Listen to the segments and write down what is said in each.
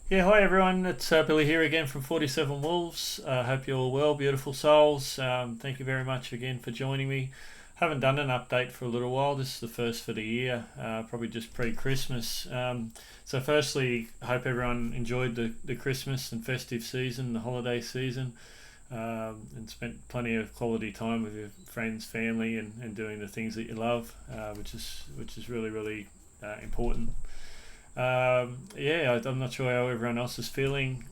Yeah, hi everyone. It's Billy here again from 47 Wolves. Hope you're all well, beautiful souls. Thank you very much again for joining me. Haven't done an update for a little while. This is the first for the year, probably just pre-Christmas. So firstly, I hope everyone enjoyed the Christmas and festive season, the holiday season, and spent plenty of quality time with your friends, family, and doing the things that you love, which is really, really important. Yeah, I'm not sure how everyone else is feeling.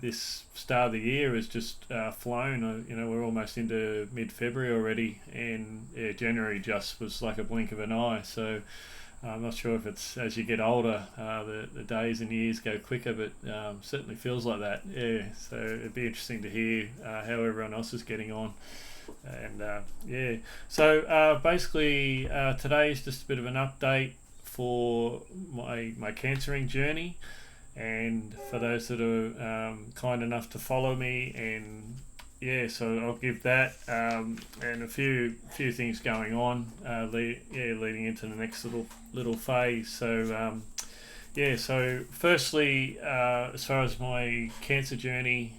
This start of the year has just flown. We're almost into mid-February already, and yeah, January just was like a blink of an eye. So I'm not sure if it's as you get older, the days and years go quicker, but certainly feels like that. Yeah, so it'd be interesting to hear how everyone else is getting on. And yeah, so basically today is just a bit of an update for my cancering journey, and for those that are kind enough to follow me, and yeah, so I'll give that and a few things going on, leading into the next little phase. So yeah, so firstly, as far as my cancer journey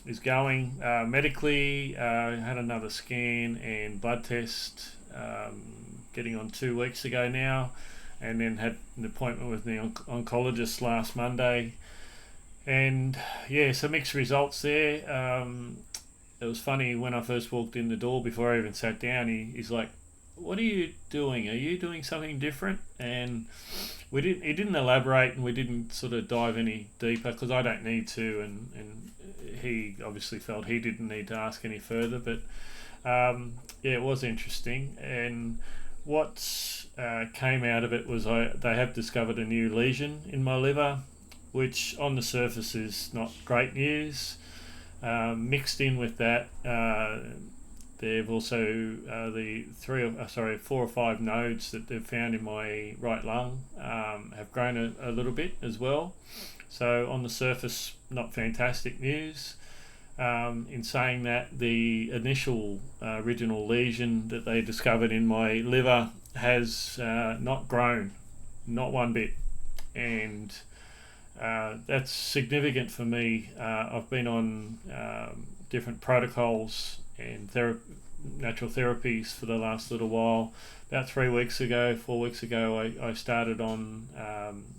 is going medically, I had another scan and blood test. Getting on 2 weeks ago now, and then had an appointment with the oncologist last Monday. And yeah, some mixed results there. It was funny when I first walked in the door before I even sat down. He's like, "What are you doing? Are you doing something different?" And he didn't elaborate, and we didn't sort of dive any deeper because I don't need to, and he obviously felt he didn't need to ask any further. But yeah, it was interesting. And what came out of it was they have discovered a new lesion in my liver, which on the surface is not great news. Mixed in with that, they've also the four or five nodes that they've found in my right lung have grown a little bit as well. So on the surface, not fantastic news. In saying that, the initial original lesion that they discovered in my liver has not grown, not one bit, and that's significant for me. I've been on different protocols and natural therapies for the last little while. About 3 weeks ago, 4 weeks ago, I started on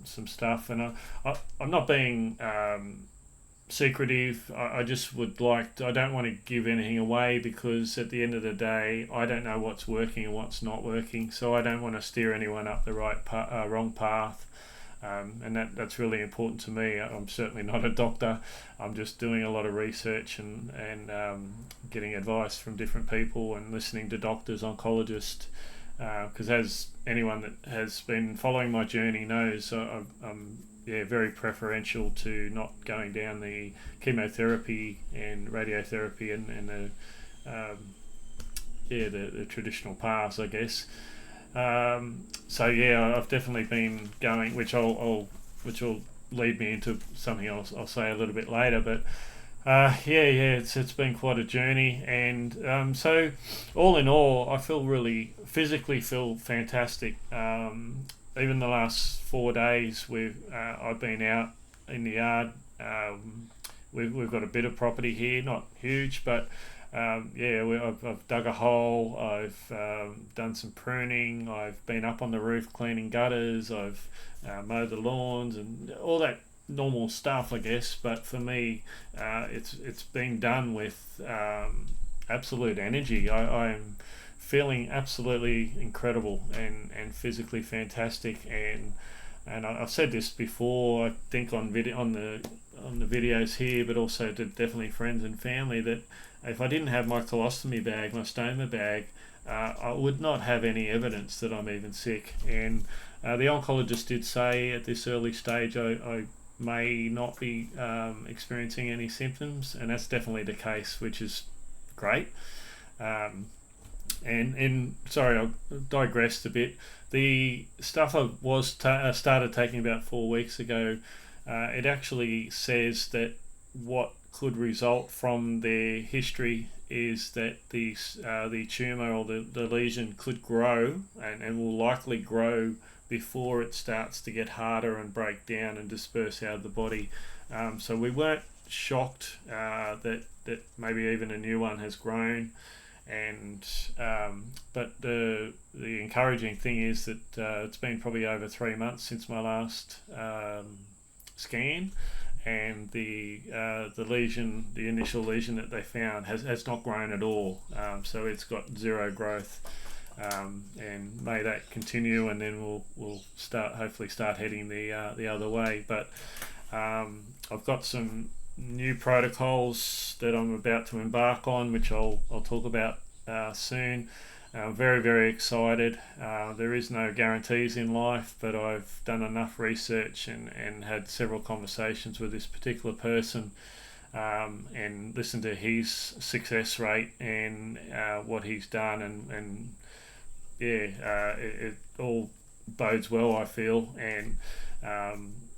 some stuff, and I'm not being secretive. I just would like I don't want to give anything away, because at the end of the day I don't know what's working and what's not working, so I don't want to steer anyone up the wrong path. And that's really important to me. I'm certainly not a doctor. I'm just doing a lot of research and getting advice from different people and listening to doctors, oncologists, because as anyone that has been following my journey knows, I'm very preferential to not going down the chemotherapy and radiotherapy and the traditional paths, I guess. So yeah, I've definitely been going, which will lead me into something else I'll say a little bit later. But it's been quite a journey, and so all in all, I physically feel fantastic. Even the last 4 days, I've been out in the yard. We've got a bit of property here, not huge, but I've dug a hole. I've done some pruning. I've been up on the roof cleaning gutters. I've mowed the lawns and all that normal stuff, I guess. But for me, it's been done with absolute energy. I'm feeling absolutely incredible and physically fantastic. And I've said this before, I think on the videos here, but also to definitely friends and family, that if I didn't have my colostomy bag, my stoma bag, I would not have any evidence that I'm even sick. And the oncologist did say at this early stage I may not be experiencing any symptoms, and that's definitely the case, which is great. And sorry, I digressed a bit. The stuff I started taking about 4 weeks ago, it actually says that what could result from their history is that the tumor or the lesion could grow and will likely grow before it starts to get harder and break down and disperse out of the body. So we weren't shocked that maybe even a new one has grown. And but the encouraging thing is that it's been probably over 3 months since my last scan, and the lesion, the initial lesion that they found, has not grown at all. So it's got zero growth, and may that continue, and then we'll hopefully start heading the other way. But I've got some new protocols that I'm about to embark on, which I'll talk about soon. I'm very, very excited. There is no guarantees in life, but I've done enough research and had several conversations with this particular person, and listened to his success rate and what he's done, and it all bodes well, I feel. And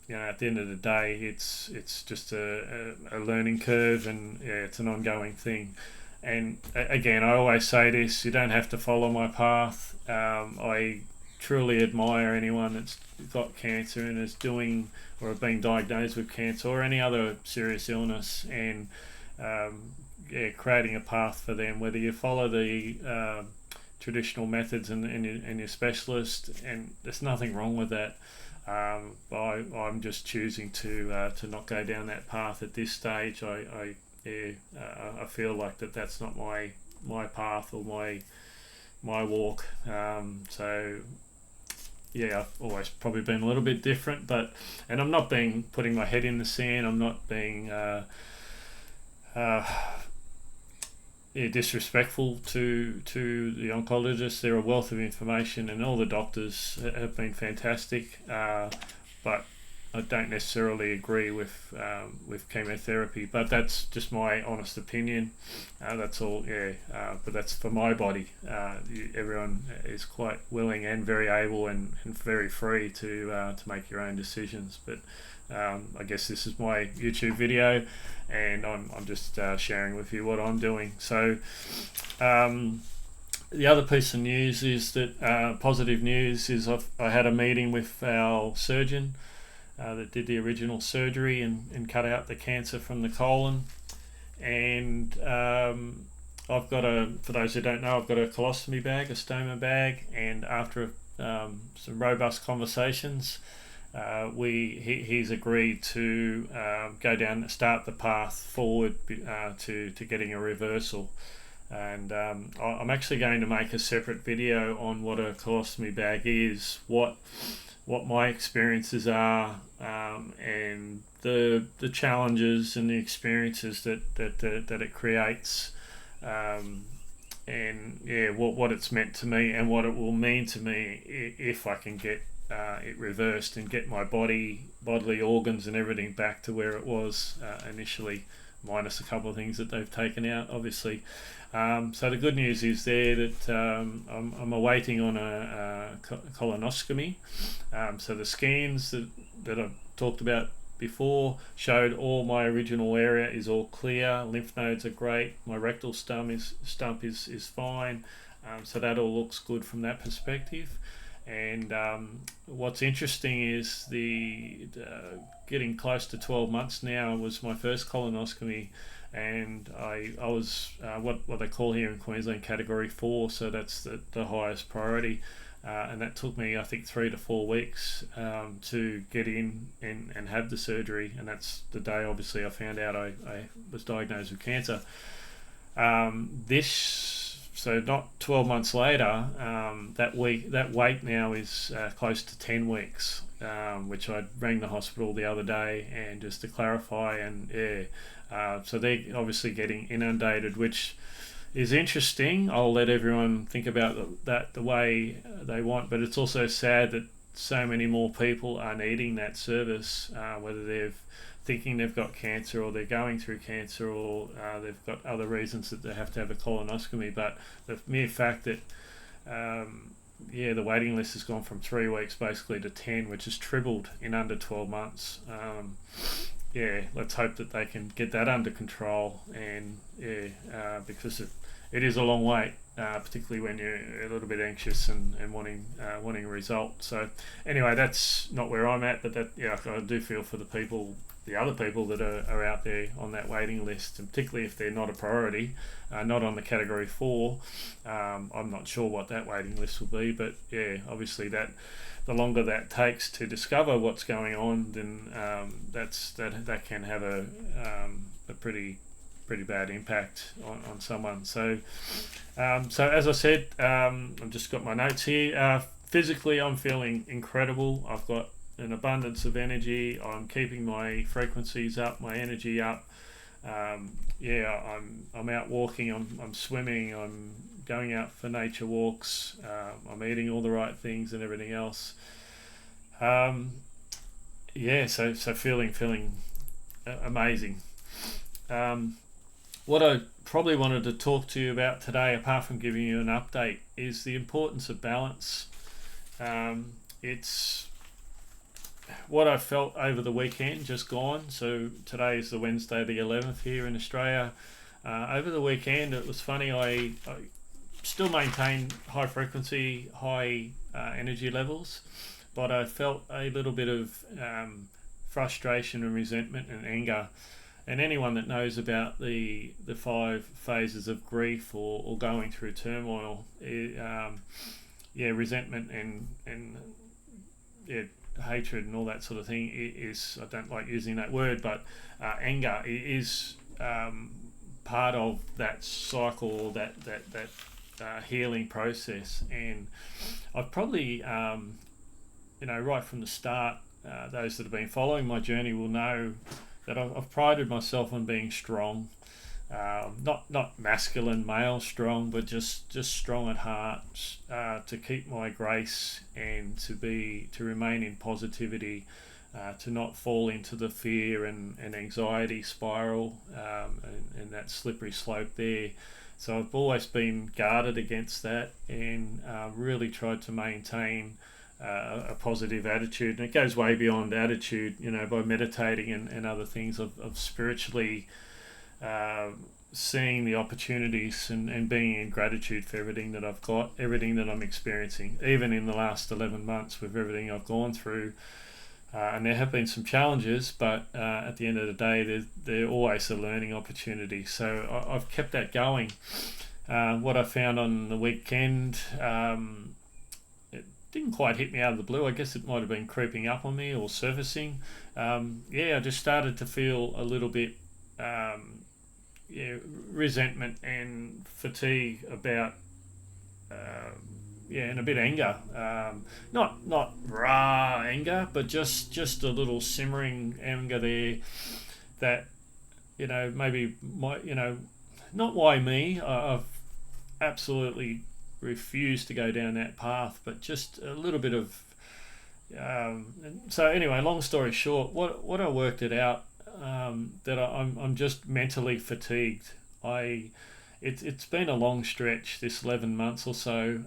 at the end of the day, it's just a learning curve, and it's an ongoing thing. And again, I always say this: you don't have to follow my path. I truly admire anyone that's got cancer and is doing or have been diagnosed with cancer or any other serious illness, and creating a path for them. Whether you follow the traditional methods and your specialist, and there's nothing wrong with that. I'm just choosing to not go down that path at this stage. I feel like that's not my path or my walk. So yeah, I've always probably been a little bit different, and I'm not putting my head in the sand. I'm not being disrespectful to the oncologists. They're a wealth of information, and all the doctors have been fantastic. But I don't necessarily agree with chemotherapy. But that's just my honest opinion. That's all. But that's for my body. Everyone is quite willing and very able and very free to make your own decisions. But I guess this is my YouTube video, and I'm just sharing with you what I'm doing. So the other piece of news is that positive news is I had a meeting with our surgeon that did the original surgery and cut out the cancer from the colon. And I've got for those who don't know, I've got a colostomy bag, a stoma bag, and after some robust conversations, he's agreed to start the path forward to getting a reversal. And I'm actually going to make a separate video on what a colostomy bag is, what my experiences are, and the challenges and the experiences that it creates, and what it's meant to me and what it will mean to me if I can get it reversed and get my bodily organs and everything back to where it was initially, minus a couple of things that they've taken out, obviously. So the good news is there that I'm awaiting on a colonoscopy. So the scans that I've talked about before showed all my original area is all clear. Lymph nodes are great. My rectal stump is fine. So that all looks good from that perspective. And what's interesting is the getting close to 12 months now was my first colonoscopy, and I was what they call here in Queensland category 4, so that's the highest priority, and that took me I think 3 to 4 weeks to get in and have the surgery, and that's the day obviously I found out I was diagnosed with cancer. So not 12 months later, that wait now is close to 10 weeks, which I rang the hospital the other day and just to clarify, and so they're obviously getting inundated, which is interesting. I'll let everyone think about that the way they want, but it's also sad that so many more people are needing that service, whether they're thinking they've got cancer or they're going through cancer, or they've got other reasons that they have to have a colonoscopy. But the mere fact that the waiting list has gone from 3 weeks basically to 10, which has tripled in under 12 months. Let's hope that they can get that under control, and because it is a long wait, particularly when you're a little bit anxious and wanting a result. So anyway, that's not where I'm at, but that, yeah, I do feel for the other people that are out there on that waiting list, and particularly if they're not a priority, not on the category 4. I'm not sure what that waiting list will be, but yeah, obviously that the longer that takes to discover what's going on, then that can have a pretty bad impact on someone. So as I said, I've just got my notes here. Physically, I'm feeling incredible. I've got an abundance of energy. I'm keeping my frequencies up, my energy up. I'm out walking. I'm swimming. I'm going out for nature walks. I'm eating all the right things and everything else. So feeling amazing. What I probably wanted to talk to you about today, apart from giving you an update, is the importance of balance. It's what I felt over the weekend just gone. So today is the Wednesday the 11th here in Australia. Over the weekend, it was funny, I still maintained high frequency, high energy levels, but I felt a little bit of frustration and resentment and anger. And anyone that knows about the 5 phases of grief or going through turmoil, resentment and hatred and all that sort of thing is, I don't like using that word, but anger is part of that cycle, that healing process. And I've probably, right from the start, those that have been following my journey will know that I've prided myself on being strong, not masculine, male strong, but just strong at heart, to keep my grace and to remain in positivity, to not fall into the fear and anxiety spiral, and that slippery slope there. So I've always been guarded against that, and really tried to maintain a positive attitude. And it goes way beyond attitude, by meditating and other things of spiritually seeing the opportunities and being in gratitude for everything that I've got, everything that I'm experiencing, even in the last 11 months with everything I've gone through. And there have been some challenges, but at the end of the day, they're always a learning opportunity. So I've kept that going. What I found on the weekend, it didn't quite hit me out of the blue. I guess it might have been creeping up on me or surfacing. I just started to feel a little bit resentment and fatigue about and a bit anger, not raw anger, but just a little simmering anger there, that maybe not why me. I've absolutely refused to go down that path, but just a little bit of so anyway, long story short, what I worked it out, that I'm just mentally fatigued. It's been a long stretch, this 11 months or so.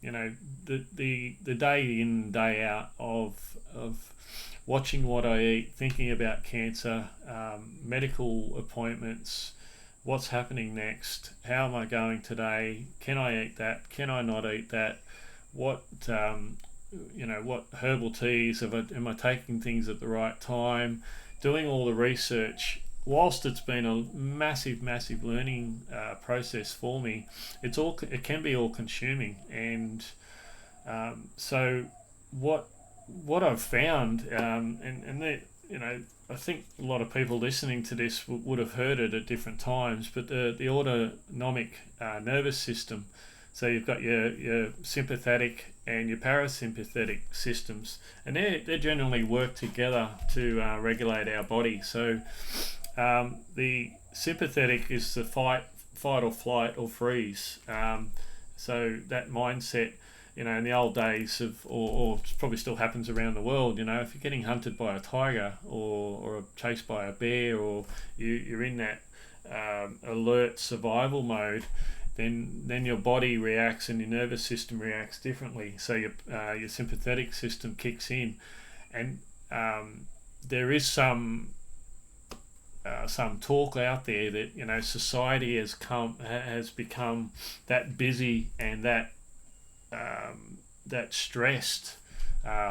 The day in, day out of watching what I eat, thinking about cancer, medical appointments, what's happening next, how am I going today, can I eat that, can I not eat that, what herbal teas, am I taking things at the right time, doing all the research. Whilst it's been a massive learning process for me, it can be all consuming. And so what I've found, I think a lot of people listening to this would have heard it at different times, but the autonomic nervous system. So you've got your sympathetic and your parasympathetic systems, and they generally work together to regulate our body. So the sympathetic is the fight or flight or freeze. So that mindset, in the old days or probably still happens around the world, if you're getting hunted by a tiger or chased by a bear, or you're in that alert survival mode, then your body reacts and your nervous system reacts differently. So your sympathetic system kicks in, and there is some some talk out there that society has become that busy and that stressed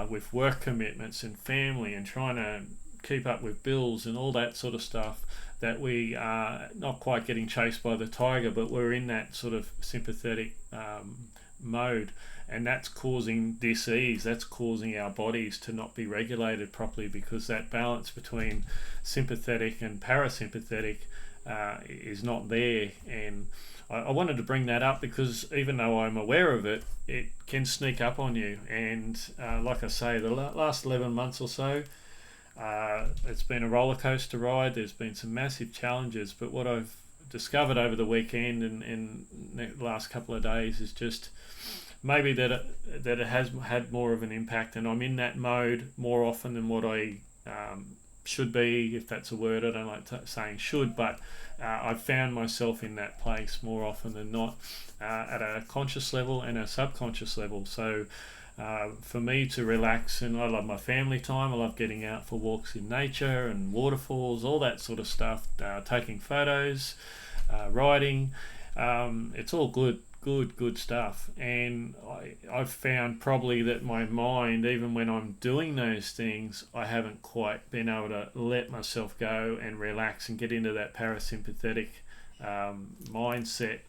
with work commitments and family and trying to keep up with bills and all that sort of stuff, that we are not quite getting chased by the tiger, but we're in that sort of sympathetic mode, and that's causing dis-ease. That's causing our bodies to not be regulated properly, because that balance between sympathetic and parasympathetic is not there. And I wanted to bring that up because even though I'm aware of it, it can sneak up on you. And like I say, the last 11 months or so, it's been a roller coaster ride. There's been some massive challenges, but what I've discovered over the weekend and the last couple of days is just maybe that it has had more of an impact, and I'm in that mode more often than what I should be, if that's a word. I don't like saying should, but I've found myself in that place more often than not, at a conscious level and a subconscious level. So for me to relax, and I love my family time, I love getting out for walks in nature and waterfalls, all that sort of stuff, taking photos, riding, it's all good stuff. And I've found probably that my mind, even when I'm doing those things, I haven't quite been able to let myself go and relax and get into that parasympathetic mindset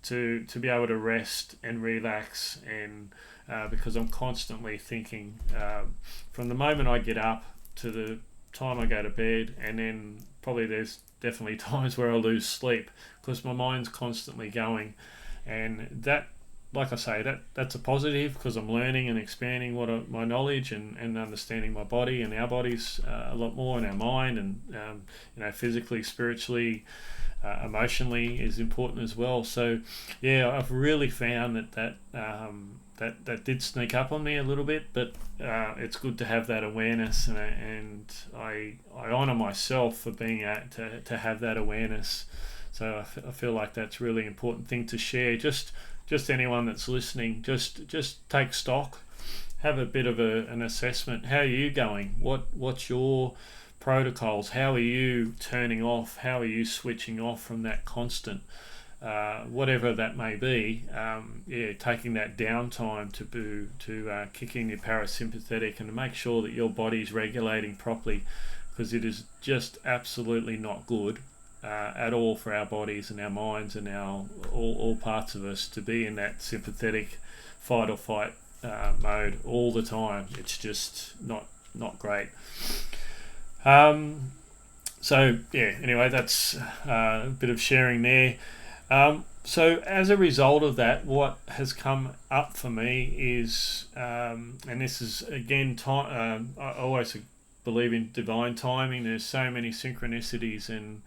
to be able to rest and relax. And because I'm constantly thinking from the moment I get up to the time I go to bed, and then probably there's definitely times where I lose sleep because my mind's constantly going. And that, like I say, that's a positive, because I'm learning and expanding my knowledge and understanding my body and our bodies a lot more, and our mind, and physically, spiritually, emotionally is important as well. So yeah, I've really found that did sneak up on me a little bit, but it's good to have that awareness, and I honour myself for being to have that awareness. So I feel like that's a really important thing to share. Just anyone that's listening, just take stock, have a bit of an assessment. How are you going? What's your protocols? How are you turning off? How are you switching off from that constant? Whatever that may be, taking that downtime to kick in your parasympathetic and to make sure that your body's regulating properly, because it is just absolutely not good at all for our bodies and our minds and all parts of us to be in that sympathetic fight or flight mode all the time. It's just not great. So yeah, anyway, that's a bit of sharing there. So as a result of that, what has come up for me is, and this is again, I always believe in divine timing. There's so many synchronicities and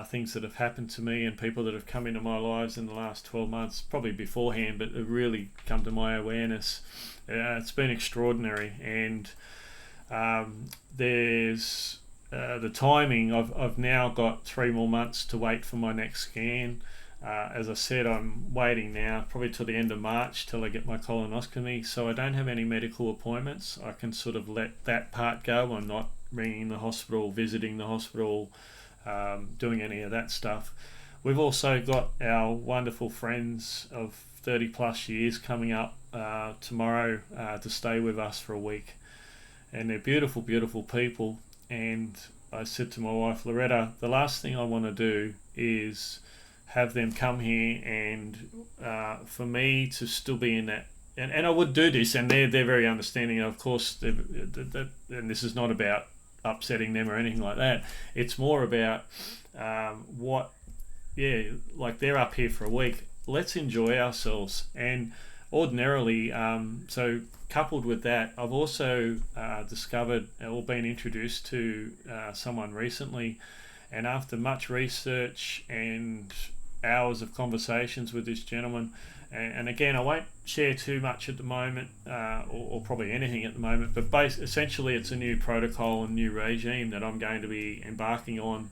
things that have happened to me and people that have come into my lives in the last 12 months, probably beforehand, but have really come to my awareness. It's been extraordinary, and there's the timing. I've now got 3 more months to wait for my next scan. As I said, I'm waiting now probably till the end of March till I get my colonoscopy, so I don't have any medical appointments. I can sort of let that part go. I'm not ringing the hospital, visiting the hospital, doing any of that stuff. We've also got our wonderful friends of 30 plus years coming up tomorrow to stay with us for a week, and they're beautiful people. And I said to my wife Loretta, the last thing I want to do is have them come here and for me to still be in that, and I would do this, and they're very understanding, of course, and this is not about upsetting them or anything like that. It's more about like they're up here for a week, let's enjoy ourselves. And ordinarily, so coupled with that, I've also discovered or been introduced to someone recently, and after much research and hours of conversations with this gentleman, and again, I won't share too much at the moment, or probably anything at the moment, but essentially it's a new protocol and new regime that I'm going to be embarking on,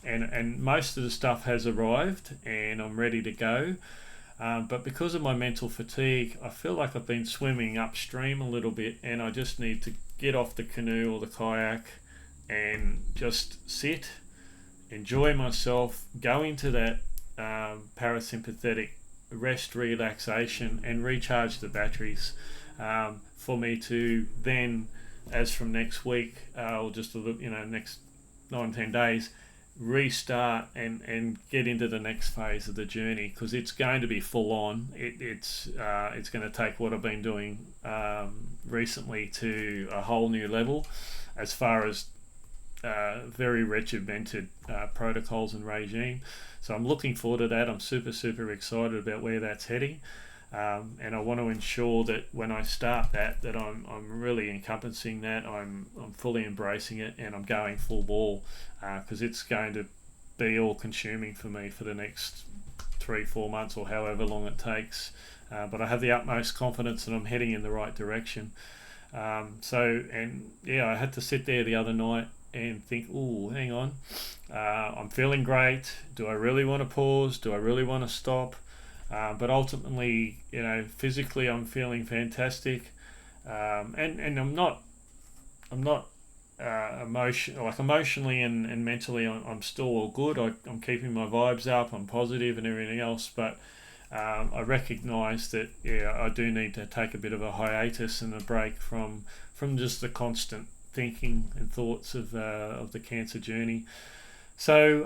and most of the stuff has arrived and I'm ready to go, but because of my mental fatigue, I feel like I've been swimming upstream a little bit, and I just need to get off the canoe or the kayak and just sit enjoy myself, go into that parasympathetic rest, relaxation, and recharge the batteries, for me to then, as from next week, or just next 9-10 days, restart and get into the next phase of the journey, because it's going to be full on. It's going to take what I've been doing recently to a whole new level, as far as very regimented protocols and regime. So I'm looking forward to that. I'm super excited about where that's heading, and I want to ensure that when I start that I'm really encompassing that. I'm fully embracing it, and I'm going full ball, because it's going to be all consuming for me for the next 3-4 months, or however long it takes. But I have the utmost confidence that I'm heading in the right direction. I had to sit there the other night and think, oh, hang on, I'm feeling great. Do I really want to pause? Do I really want to stop? But ultimately, physically I'm feeling fantastic, and I'm not emotionally and mentally I'm still all good. I'm keeping my vibes up. I'm positive and everything else, but I recognise that I do need to take a bit of a hiatus and a break from just the constant thinking and thoughts of the cancer journey. So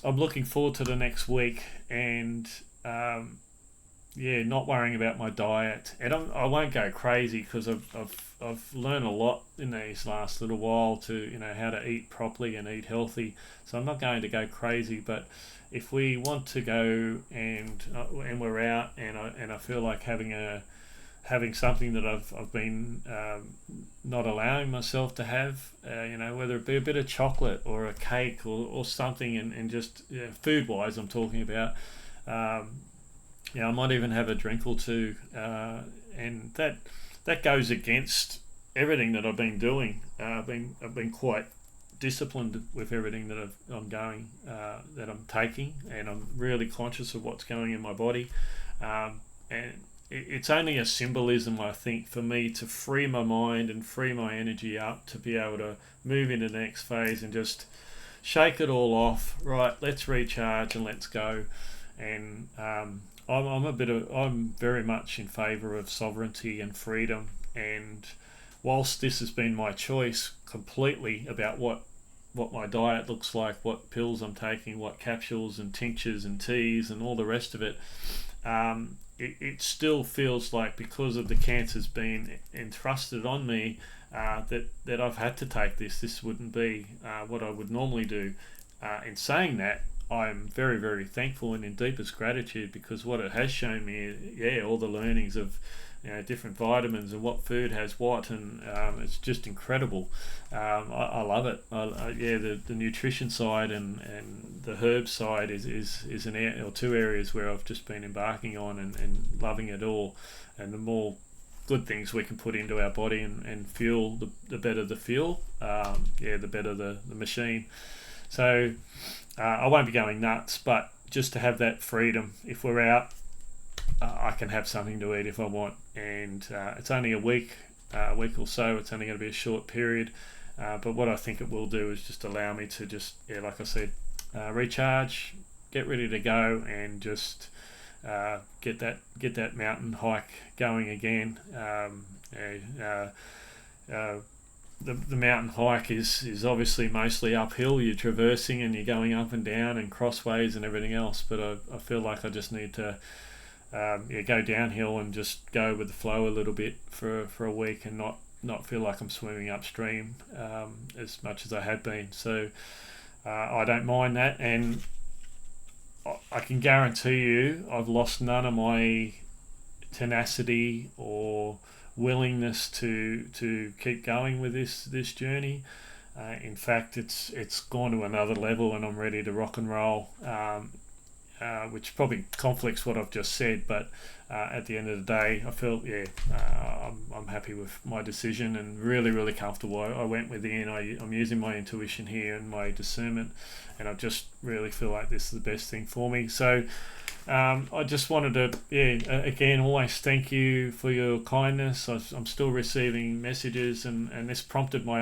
I'm looking forward to the next week, and not worrying about my diet, and I won't go crazy, because I've learned a lot in these last little while to how to eat properly and eat healthy. So I'm not going to go crazy, but if we want to go and we're out, and I feel like having something that I've been not allowing myself to have, whether it be a bit of chocolate or a cake or something, and just food wise I'm talking about, I might even have a drink or two, and that goes against everything that I've been doing. I've been quite disciplined with everything that I'm taking, and I'm really conscious of what's going in my body, and it's only a symbolism, I think, for me to free my mind and free my energy up to be able to move into the next phase and just shake it all off. Right, let's recharge and let's go. And I'm very much in favour of sovereignty and freedom. And whilst this has been my choice completely about what my diet looks like, what pills I'm taking, what capsules and tinctures and teas and all the rest of it, it still feels like, because of the cancer's been entrusted on me, that I've had to take this. This wouldn't be what I would normally do. In saying that, I'm very, very thankful and in deepest gratitude, because what it has shown me is, all the learnings of different vitamins and what food has what, and it's just incredible. I love it. The nutrition side and the herb side is two areas where I've just been embarking on and loving it all. And the more good things we can put into our body and fuel, the better the fuel. The better the machine. So I won't be going nuts, but just to have that freedom, if we're out, I can have something to eat if I want, and it's only a week or so. It's only going to be a short period, but what I think it will do is just allow me to just, like I said, recharge, get ready to go, and just get that mountain hike going again. The mountain hike is obviously mostly uphill. You're traversing and you're going up and down and crossways and everything else, but I feel like I just need to go downhill and just go with the flow a little bit for a week, and not feel like I'm swimming upstream as much as I had been. So I don't mind that, and I can guarantee you I've lost none of my tenacity or willingness to keep going with this journey. In fact, it's gone to another level, and I'm ready to rock and roll, which probably conflicts what I've just said, but at the end of the day, I feel I'm happy with my decision and really, really comfortable. I went within. I'm using my intuition here and my discernment, and I just really feel like this is the best thing for me. So I just wanted to, again, always thank you for your kindness. I'm still receiving messages, and this prompted my